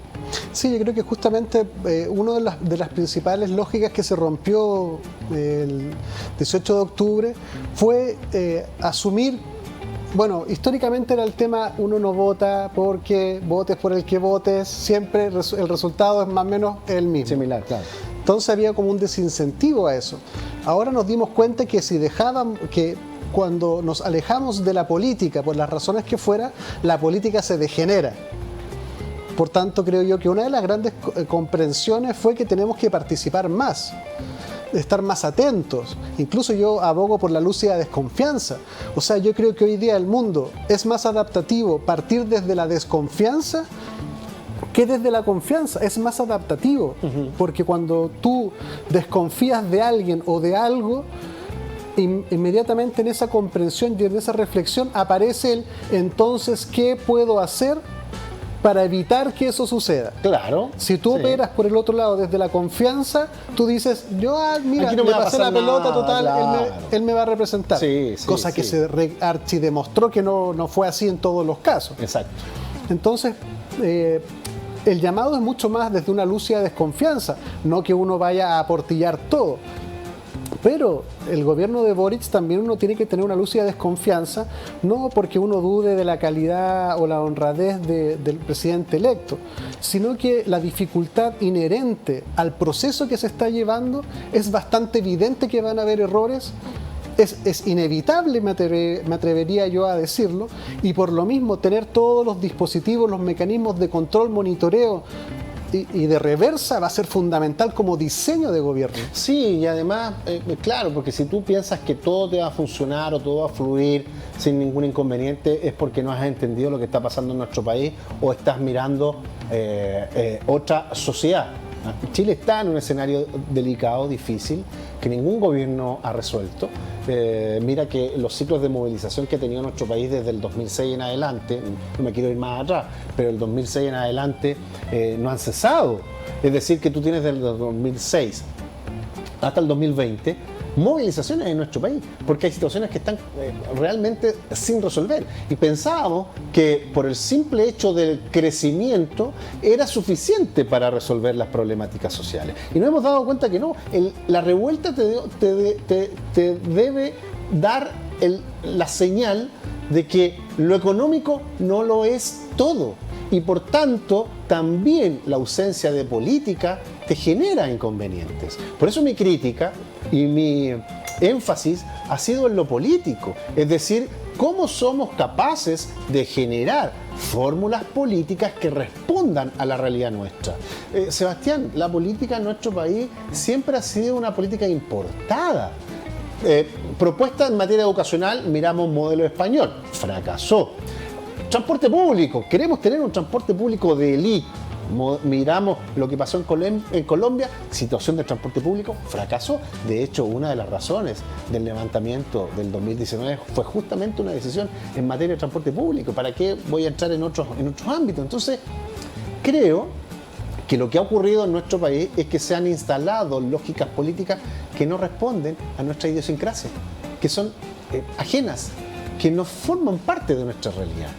Sí, yo creo que justamente una de las principales lógicas que se rompió el 18 de octubre fue asumir. Bueno, históricamente era el tema, uno no vota porque votes por el que votes, siempre el resultado es más o menos el mismo. Similar, claro. Entonces había como un desincentivo a eso. Ahora nos dimos cuenta que cuando nos alejamos de la política, por las razones que fuera, la política se degenera. Por tanto, creo yo que una de las grandes comprensiones fue que tenemos que participar más, estar más atentos. Incluso yo abogo por la lúcida desconfianza. O sea, yo creo que hoy día el mundo es más adaptativo partir desde la desconfianza que desde la confianza. Es más adaptativo, porque cuando tú desconfías de alguien o de algo, inmediatamente en esa comprensión y en esa reflexión aparece entonces, ¿qué puedo hacer para evitar que eso suceda? Claro. Si tú operas por el otro lado desde la confianza, tú dices, mira, no le pasé la pelota, total, claro. él me va a representar. Cosa que se archidemostró que no fue así en todos los casos. Exacto. Entonces, el llamado es mucho más desde una lúcida desconfianza, no que uno vaya a aportillar todo. Pero el gobierno de Boric también uno tiene que tener una lúcida desconfianza, no porque uno dude de la calidad o la honradez del presidente electo, sino que la dificultad inherente al proceso que se está llevando es bastante evidente que van a haber errores. Es inevitable, me atrevería yo a decirlo, y por lo mismo tener todos los dispositivos, los mecanismos de control, monitoreo y de reversa va a ser fundamental como diseño de gobierno. Sí, y además, claro, porque si tú piensas que todo te va a funcionar o todo va a fluir sin ningún inconveniente, es porque no has entendido lo que está pasando en nuestro país o estás mirando otra sociedad. Chile está en un escenario delicado, difícil, que ningún gobierno ha resuelto. Mira que los ciclos de movilización que ha tenido nuestro país desde el 2006 en adelante, no me quiero ir más atrás, pero el 2006 en adelante no han cesado. Es decir, que tú tienes desde el 2006 hasta el 2020 movilizaciones en nuestro país, porque hay situaciones que están realmente sin resolver. Y pensábamos que por el simple hecho del crecimiento era suficiente para resolver las problemáticas sociales. Y nos hemos dado cuenta que no. La revuelta te debe dar la señal de que lo económico no lo es todo. Y por tanto, también la ausencia de política te genera inconvenientes. Por eso mi crítica y mi énfasis ha sido en lo político. Es decir, cómo somos capaces de generar fórmulas políticas que respondan a la realidad nuestra. Sebastián, la política en nuestro país siempre ha sido una política importada. Propuesta en materia educacional, miramos modelo español, fracasó. Transporte público, queremos tener un transporte público de élite. Miramos lo que pasó en Colombia, situación del transporte público, fracasó. De hecho, una de las razones del levantamiento del 2019 fue justamente una decisión en materia de transporte público. ¿Para qué voy a entrar en otros ámbitos? Entonces, creo que lo que ha ocurrido en nuestro país es que se han instalado lógicas políticas que no responden a nuestra idiosincrasia, que son ajenas, que no forman parte de nuestra realidad.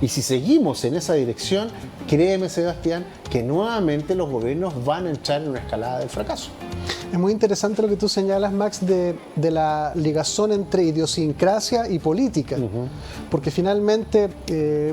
Y si seguimos en esa dirección, créeme, Sebastián, que nuevamente los gobiernos van a entrar en una escalada del fracaso. Es muy interesante lo que tú señalas, Max, de la ligazón entre idiosincrasia y política. Porque finalmente,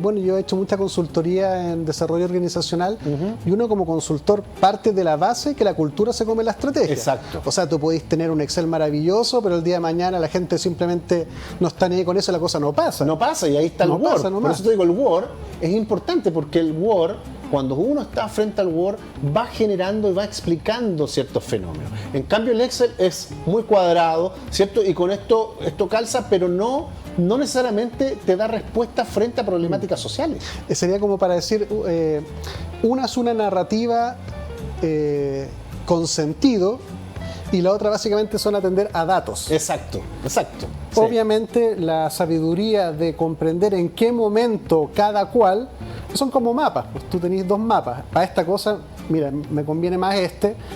bueno, yo he hecho mucha consultoría en desarrollo organizacional y uno como consultor parte de la base que la cultura se come la estrategia. Exacto. O sea, tú podés tener un Excel maravilloso, pero el día de mañana la gente simplemente no está ni con eso, la cosa no pasa. No pasa, y ahí está el Word. Por eso te digo, el Word es importante, porque el Word, cuando uno está frente al Word, va generando y va explicando ciertos fenómenos. En cambio, el Excel es muy cuadrado, ¿cierto? Y con esto calza, pero no necesariamente te da respuesta frente a problemáticas sociales. Sería como para decir, una es una narrativa con sentido, y la otra básicamente son atender a datos. Exacto. Obviamente sí. La sabiduría de comprender en qué momento cada cual son como mapas. Pues tú tenés dos mapas. Para esta cosa, mira, me conviene más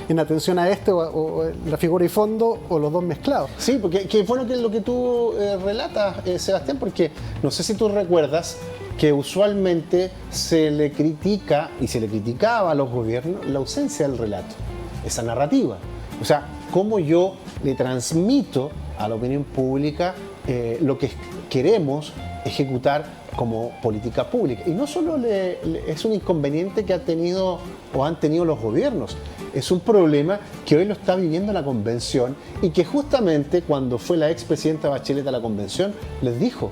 en atención a o la figura y fondo, o los dos mezclados. Sí, porque qué bueno que lo que tú relatas, Sebastián, porque no sé si tú recuerdas que usualmente se le critica y se le criticaba a los gobiernos la ausencia del relato, esa narrativa. O sea, cómo yo le transmito a la opinión pública lo que queremos ejecutar como política pública. Y no solo es un inconveniente que han tenido los gobiernos, es un problema que hoy lo está viviendo la Convención, y que justamente cuando fue la expresidenta Bachelet a la Convención les dijo,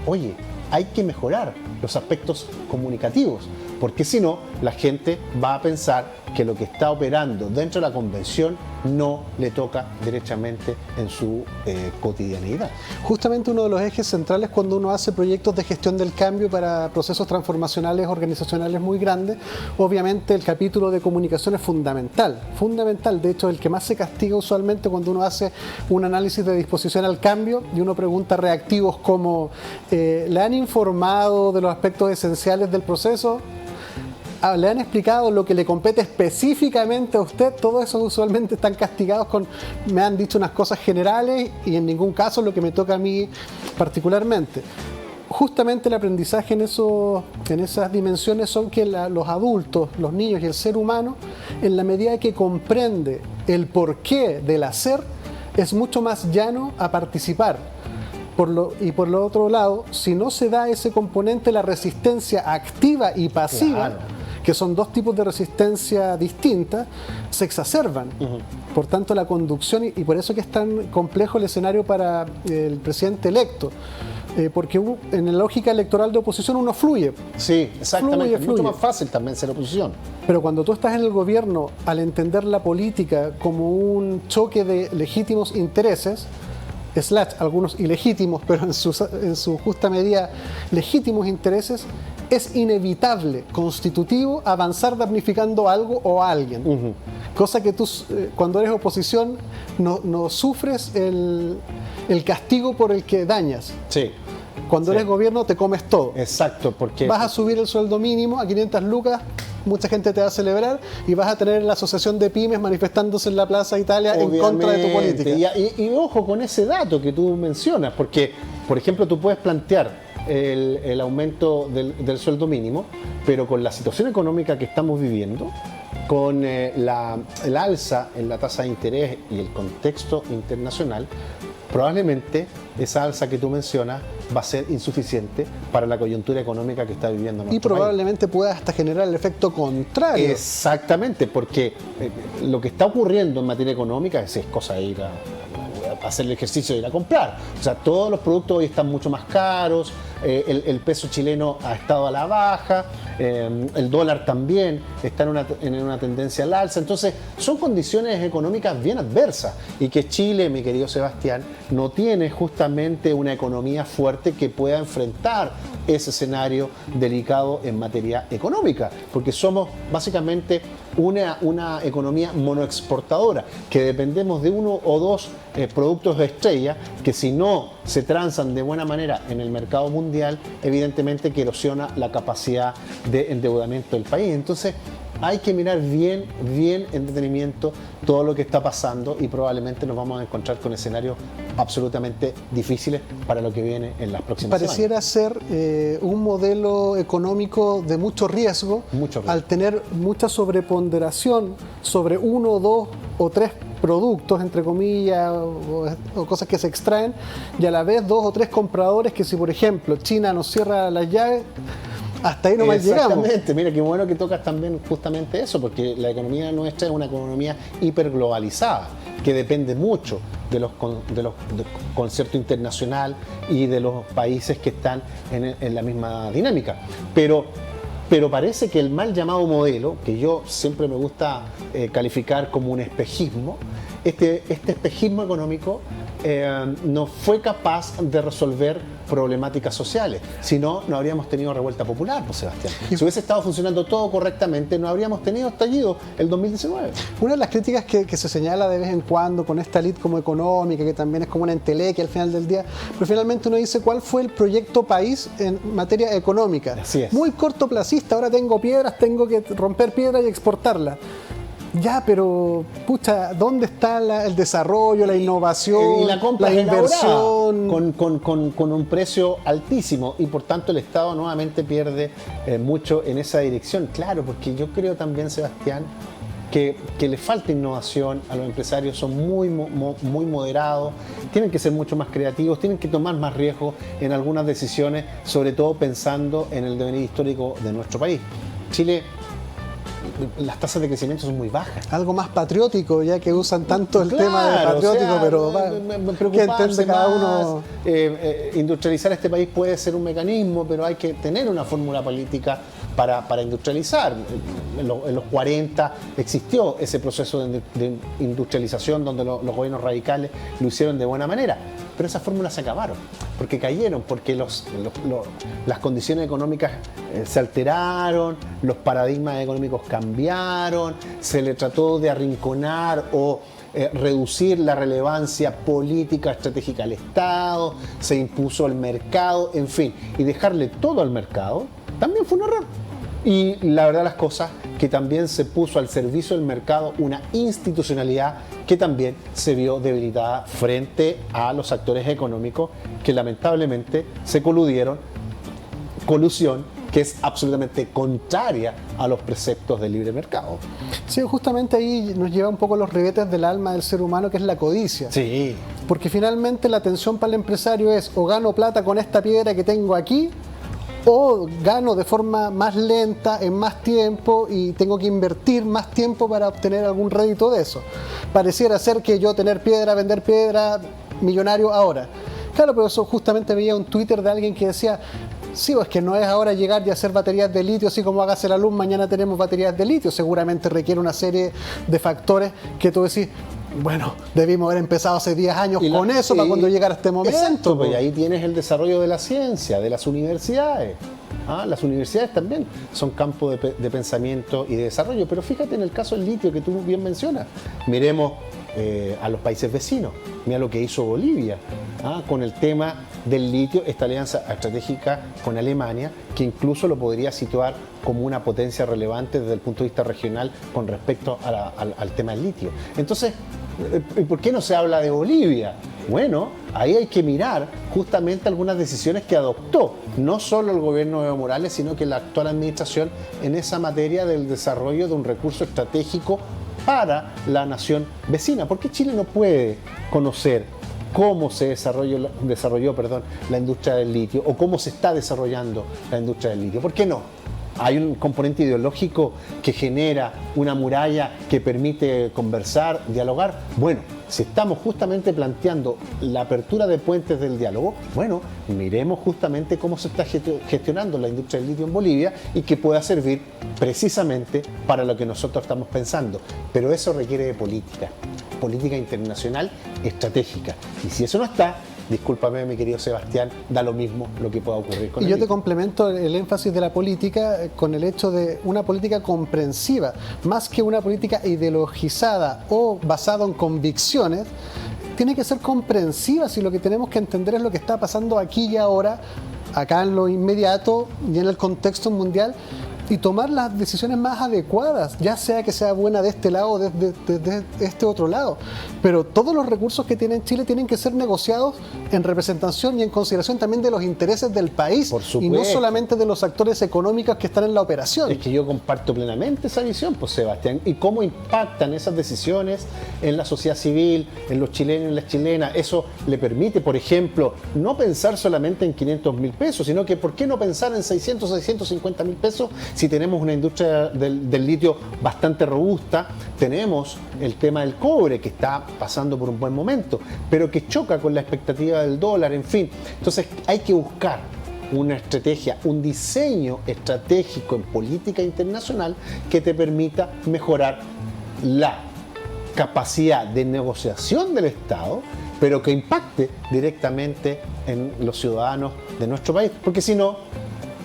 oye, hay que mejorar los aspectos comunicativos, porque si no, la gente va a pensar que lo que está operando dentro de la Convención no le toca derechamente en su cotidianidad. Justamente uno de los ejes centrales cuando uno hace proyectos de gestión del cambio para procesos transformacionales organizacionales muy grandes, obviamente el capítulo de comunicación es fundamental, de hecho el que más se castiga usualmente cuando uno hace un análisis de disposición al cambio y uno pregunta reactivos como ¿le han informado de los aspectos esenciales del proceso? ¿Le han explicado lo que le compete específicamente a usted? Todos esos usualmente están castigados con me han dicho unas cosas generales y en ningún caso lo que me toca a mí particularmente. Justamente el aprendizaje en esas dimensiones son que los adultos, los niños y el ser humano, en la medida que comprende el porqué del hacer, es mucho más llano a participar. Y por lo otro lado, si no se da ese componente, la resistencia activa y pasiva, claro, que son dos tipos de resistencia distintas, se exacerban. Por tanto, la conducción, y por eso que es tan complejo el escenario para el presidente electo, porque en la lógica electoral de oposición uno fluye. Sí, exactamente. Es mucho más fácil también ser oposición. Pero cuando tú estás en el gobierno, al entender la política como un choque de legítimos intereses, algunos ilegítimos, pero en su justa medida legítimos intereses, es inevitable, constitutivo, avanzar damnificando algo o a alguien. Cosa que tú, cuando eres oposición, no sufres el castigo por el que dañas. Sí. Cuando eres gobierno te comes todo. Exacto, porque vas a subir el sueldo mínimo a 500 lucas, mucha gente te va a celebrar y vas a tener la asociación de pymes manifestándose en la Plaza Italia en contra de tu política. Y ojo con ese dato que tú mencionas, porque, por ejemplo, tú puedes plantear el aumento del sueldo mínimo, pero con la situación económica que estamos viviendo, con el alza en la tasa de interés y el contexto internacional, probablemente esa alza que tú mencionas va a ser insuficiente para la coyuntura económica que está viviendo nuestro país. Y probablemente pueda hasta generar el efecto contrario. Exactamente, porque lo que está ocurriendo en materia económica es cosa de ir a hacer el ejercicio de ir a comprar. O sea, todos los productos hoy están mucho más caros, el peso chileno ha estado a la baja, el dólar también está en una tendencia al alza. Entonces, son condiciones económicas bien adversas y que Chile, mi querido Sebastián, no tiene justamente una economía fuerte que pueda enfrentar ese escenario delicado en materia económica, porque somos básicamente una economía monoexportadora, que dependemos de uno o dos productos de estrella que si no se transan de buena manera en el mercado mundial, evidentemente que erosiona la capacidad de endeudamiento del país. Entonces hay que mirar bien en detenimiento todo lo que está pasando y probablemente nos vamos a encontrar con escenarios absolutamente difíciles para lo que viene en las próximas semanas. Pareciera ser un modelo económico de mucho riesgo, al tener mucha sobreponderación sobre uno, dos o tres productos, entre comillas, o cosas que se extraen, y a la vez dos o tres compradores que si, por ejemplo, China nos cierra las llaves, hasta ahí nomás llegamos. Exactamente, mira qué bueno que tocas también justamente eso, porque la economía nuestra es una economía hiperglobalizada, que depende mucho del concierto internacional y de los países que están en la misma dinámica. Pero parece que el mal llamado modelo, que yo siempre me gusta calificar como un espejismo, este espejismo económico no fue capaz de resolver problemáticas sociales. Si no, no habríamos tenido revuelta popular, pues, Sebastián. Si hubiese estado funcionando todo correctamente, no habríamos tenido estallido el 2019. Una de las críticas que se señala de vez en cuando con esta elite como económica, que también es como una entelequia al final del día, pero finalmente uno dice cuál fue el proyecto país en materia económica. Así es. Muy cortoplacista, ahora tengo piedras, tengo que romper piedras y exportarlas. Ya, pero, pucha, ¿dónde está el desarrollo, la innovación, y la compra inversión? Con un precio altísimo y por tanto el Estado nuevamente pierde mucho en esa dirección. Claro, porque yo creo también, Sebastián, que le falta innovación a los empresarios, son muy moderados, tienen que ser mucho más creativos, tienen que tomar más riesgos en algunas decisiones, sobre todo pensando en el devenir histórico de nuestro país. Chile, las tasas de crecimiento son muy bajas. Algo más patriótico, ya que usan tanto el tema de patriótico, o sea, pero ¿qué entiende cada uno? Industrializar este país puede ser un mecanismo, pero hay que tener una fórmula política para industrializar. En los 40 existió ese proceso de industrialización donde los gobiernos radicales lo hicieron de buena manera, pero esas fórmulas se acabaron, porque cayeron, porque las condiciones económicas se alteraron, los paradigmas económicos cambiaron, se le trató de arrinconar o reducir la relevancia política estratégica al Estado, se impuso el mercado, en fin, y dejarle todo al mercado también fue un error. Y la verdad las cosas, que también se puso al servicio del mercado una institucionalidad que también se vio debilitada frente a los actores económicos que lamentablemente se colusión que es absolutamente contraria a los preceptos del libre mercado. Sí, justamente ahí nos lleva un poco los ribetes del alma del ser humano, que es la codicia. Sí. Porque finalmente la atención para el empresario es o gano plata con esta piedra que tengo aquí, o gano de forma más lenta, en más tiempo, y tengo que invertir más tiempo para obtener algún rédito de eso. Pareciera ser que yo tener piedra, vender piedra, millonario ahora. Claro, pero eso justamente veía un Twitter de alguien que decía, sí, pues que no es ahora llegar y hacer baterías de litio, así como hágase la luz, mañana tenemos baterías de litio. Seguramente requiere una serie de factores que tú decís, bueno, debimos haber empezado hace 10 años con eso para cuando llegara este momento. Exacto, pues ahí tienes el desarrollo de la ciencia, de las universidades. Las universidades también son campos de pensamiento y de desarrollo, pero fíjate en el caso del litio que tú bien mencionas. Miremos a los países vecinos. Mira lo que hizo Bolivia con el tema del litio, esta alianza estratégica con Alemania, que incluso lo podría situar como una potencia relevante desde el punto de vista regional con respecto al tema del litio. Entonces, ¿por qué no se habla de Bolivia? Bueno, ahí hay que mirar justamente algunas decisiones que adoptó no solo el gobierno de Evo Morales, sino que la actual administración en esa materia del desarrollo de un recurso estratégico para la nación vecina. ¿Por qué Chile no puede conocer cómo se desarrolló la industria del litio o cómo se está desarrollando la industria del litio? ¿Por qué no? Hay un componente ideológico que genera una muralla que permite conversar, dialogar. Bueno, si estamos justamente planteando la apertura de puentes del diálogo, bueno, miremos justamente cómo se está gestionando la industria del litio en Bolivia y que pueda servir precisamente para lo que nosotros estamos pensando. Pero eso requiere de política internacional estratégica. Y si eso no está, discúlpame, mi querido Sebastián, da lo mismo lo que pueda ocurrir con Y el yo te litio. complemento el énfasis de la política con el hecho de una política comprensiva, más que una política ideologizada o basada en convicciones. Tiene que ser comprensiva si lo que tenemos que entender es lo que está pasando aquí y ahora, acá en lo inmediato y en el contexto mundial, y tomar las decisiones más adecuadas, ya sea que sea buena de este lado o de este otro lado. Pero todos los recursos que tiene Chile tienen que ser negociados en representación y en consideración también de los intereses del país, Por supuesto. y no solamente de los actores económicos que están en la operación. Es que yo comparto plenamente esa visión, pues Sebastián, y cómo impactan esas decisiones en la sociedad civil, en los chilenos y las chilenas. Eso le permite, por ejemplo, no pensar solamente en 500.000 pesos, sino que ¿por qué no pensar en 600, 650.000 pesos si tenemos una industria del litio bastante robusta? Tenemos el tema del cobre, que está pasando por un buen momento, pero que choca con la expectativa del dólar, en fin. Entonces hay que buscar una estrategia, un diseño estratégico en política internacional que te permita mejorar la capacidad de negociación del Estado, pero que impacte directamente en los ciudadanos de nuestro país, porque si no,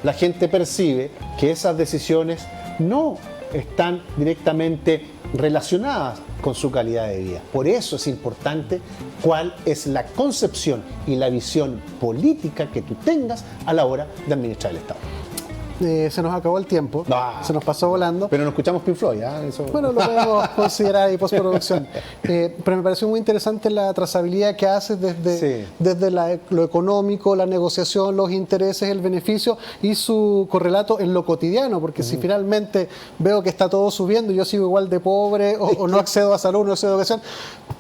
la gente percibe que esas decisiones no están directamente relacionadas con su calidad de vida. Por eso es importante cuál es la concepción y la visión política que tú tengas a la hora de administrar el Estado. Se nos acabó el tiempo, se nos pasó volando. Pero no escuchamos Pink Floyd, ¿eh? Eso... Bueno, lo podemos considerar ahí postproducción. Pero me pareció muy interesante la trazabilidad que haces desde lo económico, la negociación, los intereses, el beneficio y su correlato en lo cotidiano, porque si finalmente veo que está todo subiendo y yo sigo igual de pobre o no accedo a salud, no accedo a educación,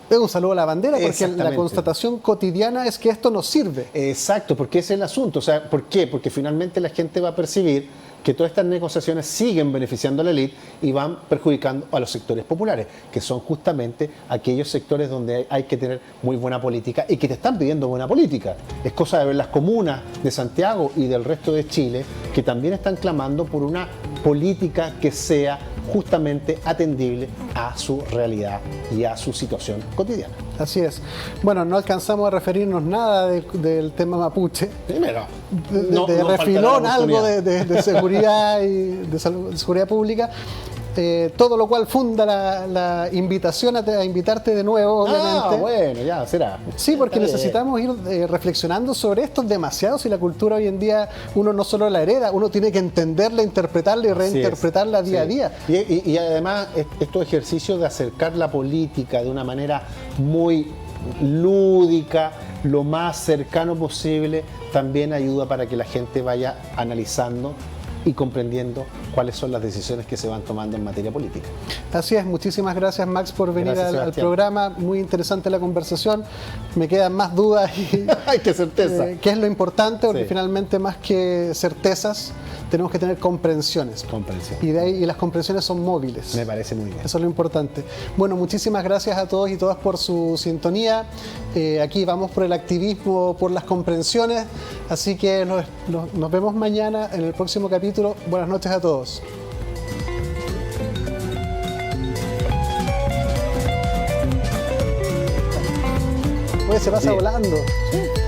un saludo a la bandera, porque la constatación cotidiana es que esto nos sirve. Exacto, porque ese es el asunto. O sea, ¿por qué? Porque finalmente la gente va a percibir que todas estas negociaciones siguen beneficiando a la élite y van perjudicando a los sectores populares, que son justamente aquellos sectores donde hay que tener muy buena política y que te están pidiendo buena política. Es cosa de ver las comunas de Santiago y del resto de Chile que también están clamando por una política que sea justamente atendible a su realidad y a su situación cotidiana. Así es. Bueno, no alcanzamos a referirnos nada del tema mapuche. Primero, de refilón algo de seguridad y de seguridad pública. Todo lo cual funda la invitación a invitarte de nuevo, obviamente. Bueno, ya será. Sí, porque necesitamos ir reflexionando sobre esto demasiado. Si la cultura hoy en día uno no solo la hereda, uno tiene que entenderla, interpretarla y reinterpretarla día a día. Y además estos ejercicios de acercar la política de una manera muy lúdica, lo más cercano posible, también ayuda para que la gente vaya analizando y comprendiendo cuáles son las decisiones que se van tomando en materia política. Así es, muchísimas gracias Max por venir al programa, muy interesante la conversación, me quedan más dudas y ¡ay, qué certeza! Que es lo importante, porque finalmente más que certezas tenemos que tener comprensiones. Y las comprensiones son móviles. Me parece muy bien. Eso es lo importante. Bueno, muchísimas gracias a todos y todas por su sintonía. Aquí vamos por el activismo, por las comprensiones. Así que nos vemos mañana en el próximo capítulo. Buenas noches a todos. Oye, se pasa volando. ¿Sí?